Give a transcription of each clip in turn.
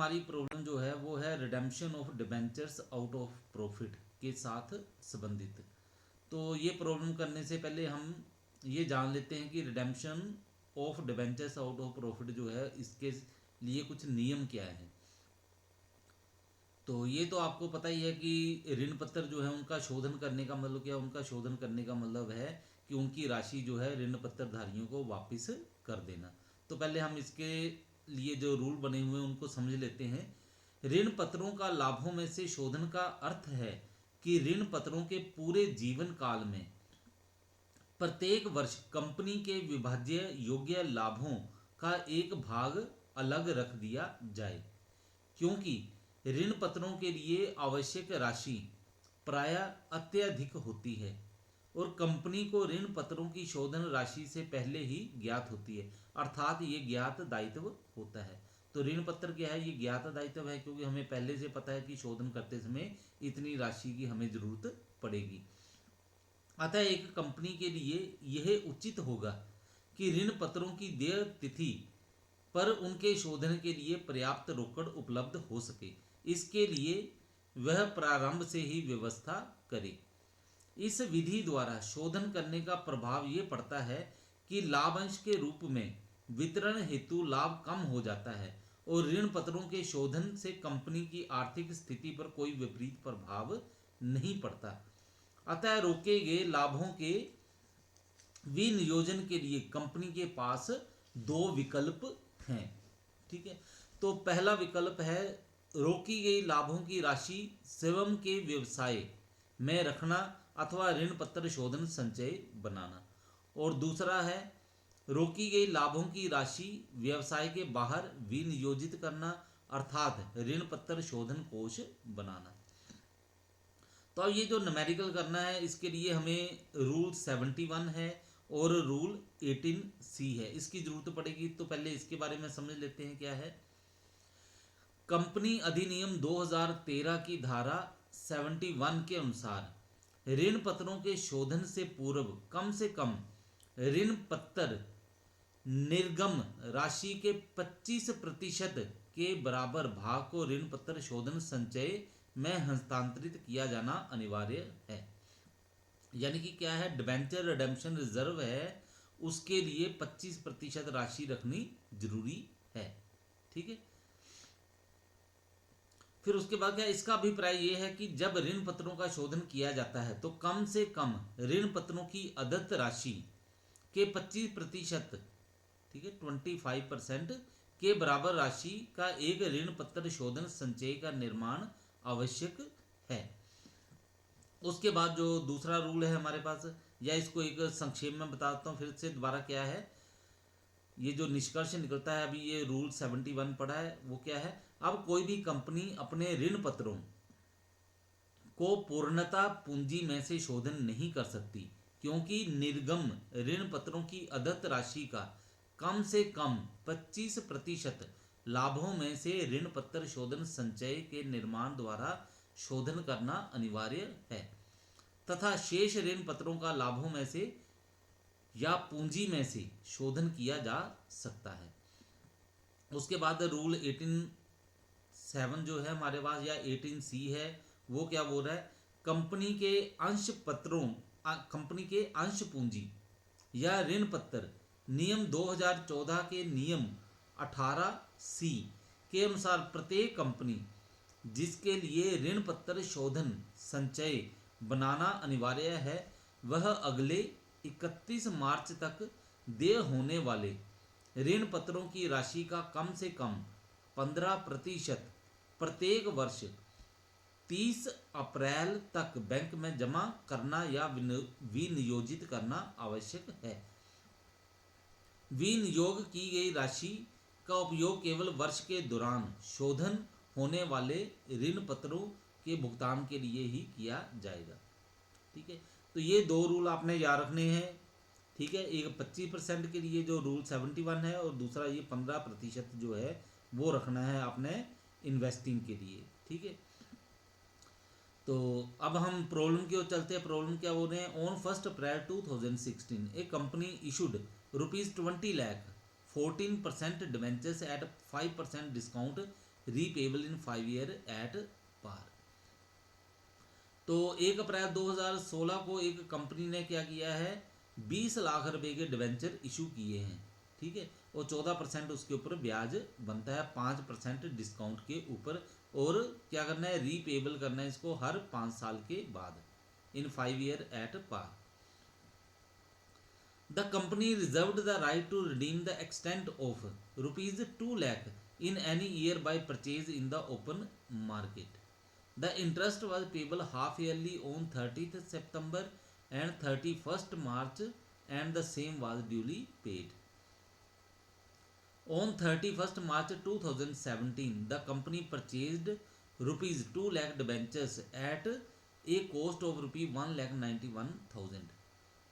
हमारी प्रॉब्लम जो है वो है redemption of debentures out of profit के साथ संबंधित। तो ये प्रॉब्लम करने से पहले हम ये जान लेते हैं कि redemption of debentures out of profit जो है इसके लिए कुछ नियम क्या है। तो ये तो आपको पता ही है कि ऋण पत्र जो है उनका शोधन करने का मतलब क्या, उनका शोधन करने का मतलब है कि उनकी राशि जो है ऋण पत्र धारियों को वापस कर देना। तो पहले हम इसके लिए जो रूल बने हुए हैं उनको समझ लेते हैं। ऋण पत्रों का लाभों में से शोधन का अर्थ है कि ऋण पत्रों के पूरे जीवन काल में प्रत्येक वर्ष कंपनी के विभाज्य योग्य लाभों का एक भाग अलग रख दिया जाए, क्योंकि ऋण पत्रों के लिए आवश्यक राशि प्रायः अत्यधिक होती है और कंपनी को ऋण पत्रों की शोधन राशि से पहले ही ज्ञात होती है, अर्थात ये ज्ञात दायित्व होता है। तो ऋण पत्र क्या है, ये ज्ञात दायित्व है क्योंकि हमें पहले से पता है कि शोधन करते समय इतनी राशि की हमें जरूरत पड़ेगी। अतः एक कंपनी के लिए यह उचित होगा कि ऋण पत्रों की देय तिथि पर उनके शोधन के लिए पर्याप्त रोकड़ उपलब्ध हो सके। इसके लिए वह प्रारंभ से ही व्यवस्था करे। इस विधि द्वारा शोधन करने का प्रभाव ये पड़ता है कि लाभांश के रूप में वितरण हेतु लाभ कम हो जाता है और ऋण पत्रों के शोधन से कंपनी की आर्थिक स्थिति पर कोई विपरीत प्रभाव नहीं पड़ता। अतः रोके गए लाभों के विनियोजन के लिए कंपनी के पास दो विकल्प हैं। ठीक है, तो पहला विकल्प है रोकी गई लाभों की राशि स्वयं के व्यवसाय में रखना अथवा ऋण पत्र शोधन संचय बनाना, और दूसरा है रोकी गई लाभों की राशि व्यवसाय के बाहर विनियोजित करना अर्थात ऋण पत्र शोधन कोष बनाना। तो अब ये जो न्यूमेरिकल करना है इसके लिए हमें रूल 71 है और रूल 18C है, इसकी जरूरत पड़ेगी। तो पहले इसके बारे में समझ लेते हैं क्या है। कंपनी अधिनियम 2013 की धारा 71 के अनुसार ऋण पत्रों के शोधन से पूर्व कम से कम ऋण पत्र निर्गम राशि के 25% के बराबर भाग को ऋण पत्र शोधन संचय में हस्तांतरित किया जाना अनिवार्य है। यानी कि क्या है, डिबेंचर रिडेम्पशन रिजर्व है उसके लिए 25% राशि रखनी जरूरी है। ठीक है, फिर उसके बाद क्या, इसका अभिप्राय यह है कि जब ऋण पत्रों का शोधन किया जाता है तो कम से कम ऋण पत्रों की अदत्त राशि के 25%, ठीक है 25% के बराबर राशि का एक ऋण पत्र शोधन संचय का निर्माण आवश्यक है। उसके बाद जो दूसरा रूल है हमारे पास, या इसको एक संक्षेप में बताता हूँ फिर से दोबारा क्या है। ये जो निष्कर्ष निकलता है, अभी ये रूल 71 पढ़ा है, वो क्या है, अब कोई भी कंपनी अपने ऋण पत्रों को पूर्णता पूंजी में से शोधन नहीं कर सकती, क्योंकि निर्गम ऋण पत्रों की अदत्त राशि का कम से कम 25% लाभों में से ऋण पत्र शोधन संचय के निर्माण द्वारा शोधन करना अनिवार्य है तथा शेष ऋण पत्रों का लाभों में से या पूंजी में से शोधन किया जा सकता है। उसके बाद रूल 18(7) जो है हमारे पास, या 18C है, वो क्या बोल रहा है, कंपनी के अंश पत्रों कंपनी के अंश पूंजी या ऋण पत्र नियम 2014 के नियम 18C के अनुसार प्रत्येक कंपनी जिसके लिए ऋण पत्र शोधन संचय बनाना अनिवार्य है वह अगले 31 मार्च तक देय होने वाले ऋण पत्रों की राशि का कम से कम 15% प्रत्येक वर्ष 30 अप्रैल तक बैंक में जमा करना या विनियोजित करना आवश्यक है। विनियोग की गई राशि का उपयोग केवल वर्ष के दौरान शोधन होने वाले ऋण पत्रों के भुगतान के लिए ही किया जाएगा। ठीक है, तो ये दो रूल आपने याद रखने हैं। ठीक है, एक 25% के लिए जो रूल 71 है और दूसरा ये 15% जो है वो रखना है आपने इन्वेस्टिंग के लिए। ठीक है, तो अब हम प्रॉब्लम की ओर चलते हैं। प्रॉब्लम क्या बोल रहे हैं, on 1 April 2016 a company issued ₹20 lakh 14% debentures at 5% discount repayable in 5 year at par. तो 1 अप्रैल 2016 को एक कंपनी ने क्या किया है, 20 लाख रुपए के डिवेंचर इशू किए हैं, ठीक है, और 14% उसके ऊपर ब्याज बनता है, 5% डिस्काउंट के ऊपर, और क्या करना है, रीपेबल करना है इसको हर 5 साल के बाद इन 5 year at par. The company reserved the right to redeem the extent of ₹2 lakh in any year by purchase in the open market. The interest was payable half yearly on 30th September and 31st March, and the same was duly paid. On 31st March 2017, the company purchased ₹2 lakh debentures at a cost of ₹1,91,000.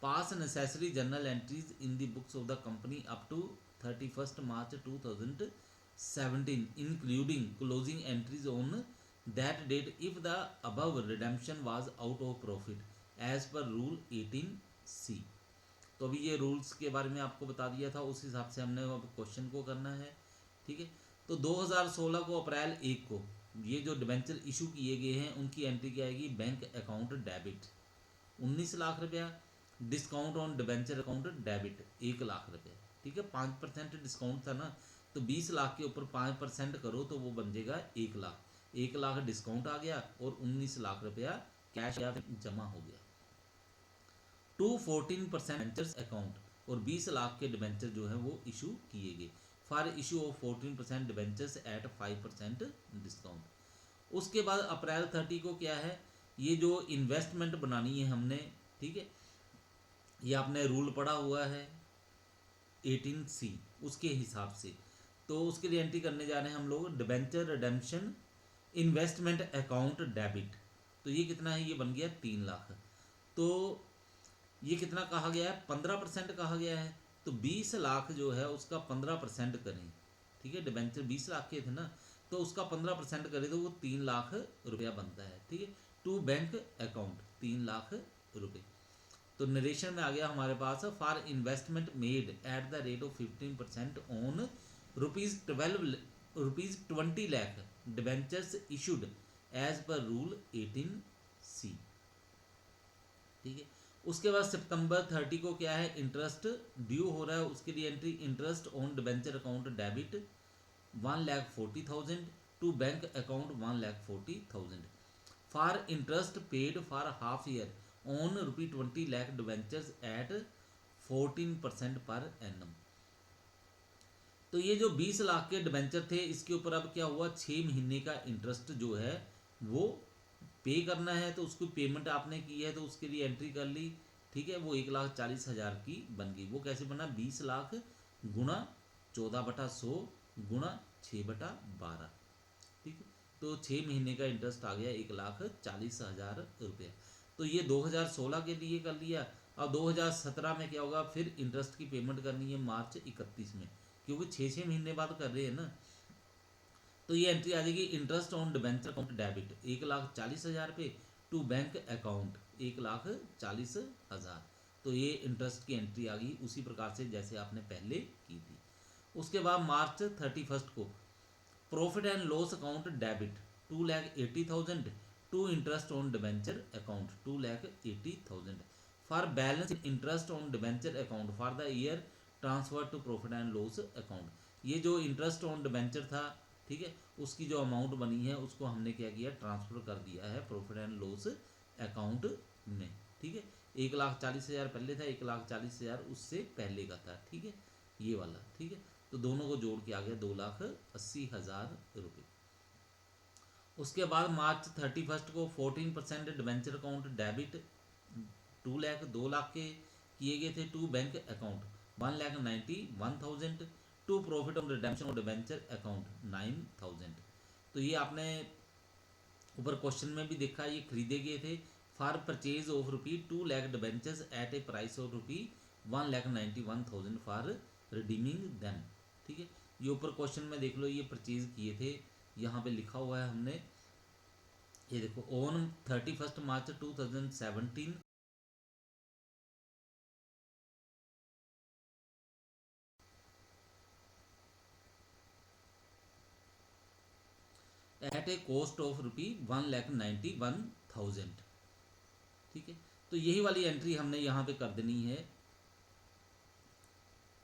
Pass necessary journal entries in the books of the company up to 31st March 2017, including closing entries on that date if the above redemption was out of profit as per rule 18C. तो अभी ये rules के बारे में आपको बता दिया था, उस हिसाब से हमने अब क्वेश्चन को करना है, ठीक है। तो 2016 को अप्रैल 1 को ये जो डिबेंचर इशू किए गए हैं उनकी एंट्री क्या आएगी, बैंक अकाउंट डेबिट 19 लाख रुपया, discount on debenture account debit 1 lakh रुपये, ठीक है, 5% डिस्काउंट था ना, तो 20 लाख के ऊपर 5% करो तो वो बन जाएगा 1 लाख, 1 लाख डिस्काउंट आ गया और 19 लाख रुपया कैश या जमा हो गया। 14% डिबेंचर्स अकाउंट और 20 लाख के डिबेंचर जो है वो इशू किए गए for issue of 14% debentures at 5% discount. उसके बाद अप्रैल 30 को क्या है, ये जो इन्वेस्टमेंट बनानी है हमने, ठीक है, ये आपने रूल पढ़ा हुआ है 18C उसके हिसाब से, तो उसके लिए एंट्री करने जा रहे हैं हम लोग debenture redemption investment account debit. तो ये कितना है, ये बन गया 3 लाख। तो ये कितना कहा गया है, 15% कहा गया है, तो 20 लाख जो है उसका 15% करें, ठीक है, डिबेंचर 20 लाख के थे ना, तो उसका 15% करें तो वो 3 लाख रुपया बनता है, ठीक है, टू बैंक अकाउंट 3 लाख रुपये। तो नरेशन में आ गया हमारे पास, for investment made at the rate of 15% on ₹20 lakh debentures issued as per rule 18C, ठीक है। उसके बाद सितंबर 30 को क्या है, इंटरेस्ट ड्यू हो रहा है, उसके लिए entry interest on debenture account debit 1,40,000 to bank account 1,40,000 for interest paid for half year on ₹20 lakh debentures at 14% per annum. तो ये जो 20 लाख के डिबेंचर थे इसके ऊपर अब क्या हुआ, 6 महीने का इंटरेस्ट जो है वो पे करना है, तो उसको पेमेंट आपने की है तो उसके लिए एंट्री कर ली, ठीक है, वो 1,40,000 की बन गई। वो कैसे बना, 20 लाख गुणा 14/100 गुणा 6/12, ठीक है, तो 6 महीने का इंटरेस्ट आ गया 1,40,000 रुपया। तो ये 2016 के लिए कर लिया। अब 2017 में क्या होगा, फिर इंटरेस्ट की पेमेंट करनी है मार्च 31 में, क्योंकि 6 महीने बाद कर रहे हैं ना। तो ये एंट्री आ जाएगी interest on debenture account debit 1,40,000 रुपये टू बैंक अकाउंट 1,40,000। तो ये इंटरेस्ट की एंट्री आ गई उसी प्रकार से जैसे आपने पहले की थी। उसके बाद मार्च 31 को profit and loss account debit 2,80,000 to interest on debenture account 2,80,000 for balance interest on debenture account for the year transfer to profit and loss account. ये जो इंटरेस्ट ऑन डिबेंचर था, ठीक है, उसकी जो अमाउंट बनी है उसको हमने क्या किया, ट्रांसफ़र कर दिया है प्रॉफिट एंड लॉस अकाउंट में, ठीक है। 1,40,000 पहले था, 1,40,000 उससे पहले का था, ठीक है, ये वाला, ठीक है। तो दोनों को जोड़ के आ गया 2,80,000 रुपये। उसके बाद मार्च 31 को 14% debenture account debit 2 lakh 2 lakh के किए गए थे to bank account 1,91,000 to profit on redemption of debenture account 9,000। तो ये आपने ऊपर क्वेश्चन में भी देखा, ये खरीदे गए थे for purchase of ₹2 lakh debentures at a price of ₹1,91,000 for redeeming them, ठीक है। ये ऊपर क्वेश्चन में देख लो, ये परचेज किए थे, यहाँ पे लिखा हुआ है हमने, ये देखो on 31 March 2017 at a cost of ₹1,91,000। ठीक है, तो यही वाली एंट्री हमने यहाँ पे कर देनी है।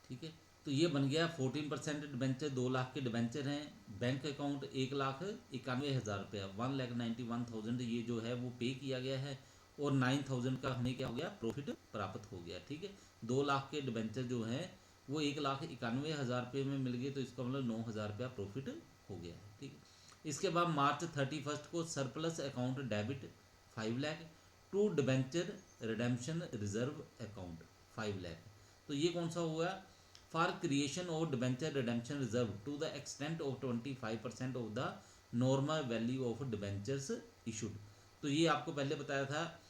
ठीक है, तो ये बन गया 14% डिबेंचर, 2 लाख के डिबेंचर हैं, बैंक अकाउंट 1,91,000 रुपया, 1,91,000 ये जो है वो पे किया गया है, और 9,000 का हमें क्या हो गया, प्रॉफिट प्राप्त हो गया। ठीक है, 2 लाख के डिबेंचर जो हैं वो 1,91,000 रुपये में मिल गए, तो इसका मतलब 9,000 रुपया प्रॉफिट हो गया है। ठीक है, इसके बाद मार्च 31 को surplus account debit 5 lakh to debenture redemption reserve account 5 lakh. तो ये कौन सा हुआ, for creation of debenture redemption reserve to the extent of 25% of the normal value of debentures issued. तो ये आपको पहले बताया था।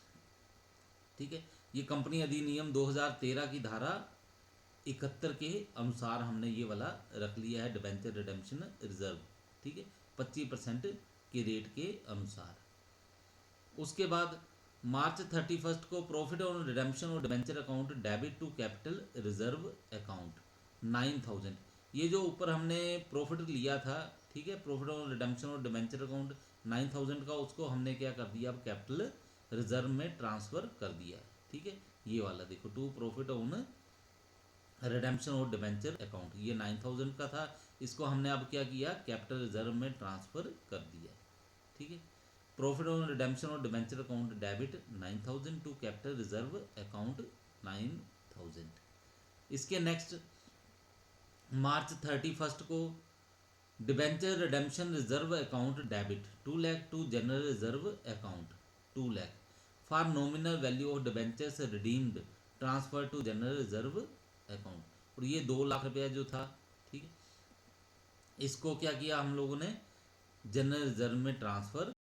ठीक है, ये कंपनी अधिनियम 2013 की धारा 71 के अनुसार हमने ये वाला रख लिया है, डिबेंचर रिडेम्पशन रिजर्व। ठीक है, 25% के रेट के अनुसार। उसके बाद मार्च 31 को प्रॉफिट ऑन रिडेम्पशन और debenture account debit to capital reserve account 9,000। ये जो ऊपर हमने प्रॉफिट लिया था, ठीक है, प्रॉफिट ऑन रिडेम्पशन और डिबेंचर अकाउंट 9,000 का, उसको हमने क्या कर दिया, अब कैपिटल रिजर्व में ट्रांसफ़र कर दिया। ठीक है, ये वाला देखो, टू प्रॉफिट ऑन रिडेम्पशन और डिबेंचर अकाउंट, ये 9,000 का था, इसको हमने अब क्या किया, कैपिटल रिजर्व में ट्रांसफ़र कर दिया। ठीक है, प्रॉफिट ऑन रिडेम्पशन और debenture account debit 9,000 to capital reserve account 9,000। इसके नेक्स्ट मार्च 31 को debenture redemption reserve account debit 2 lakh to general reserve account 2 lakh for nominal value of debentures redeemed transfer to general reserve account. और ये 2 लाख रुपया जो था, ठीक है, इसको क्या किया हम लोगों ने, जनरल रिजर्व में ट्रांसफ़र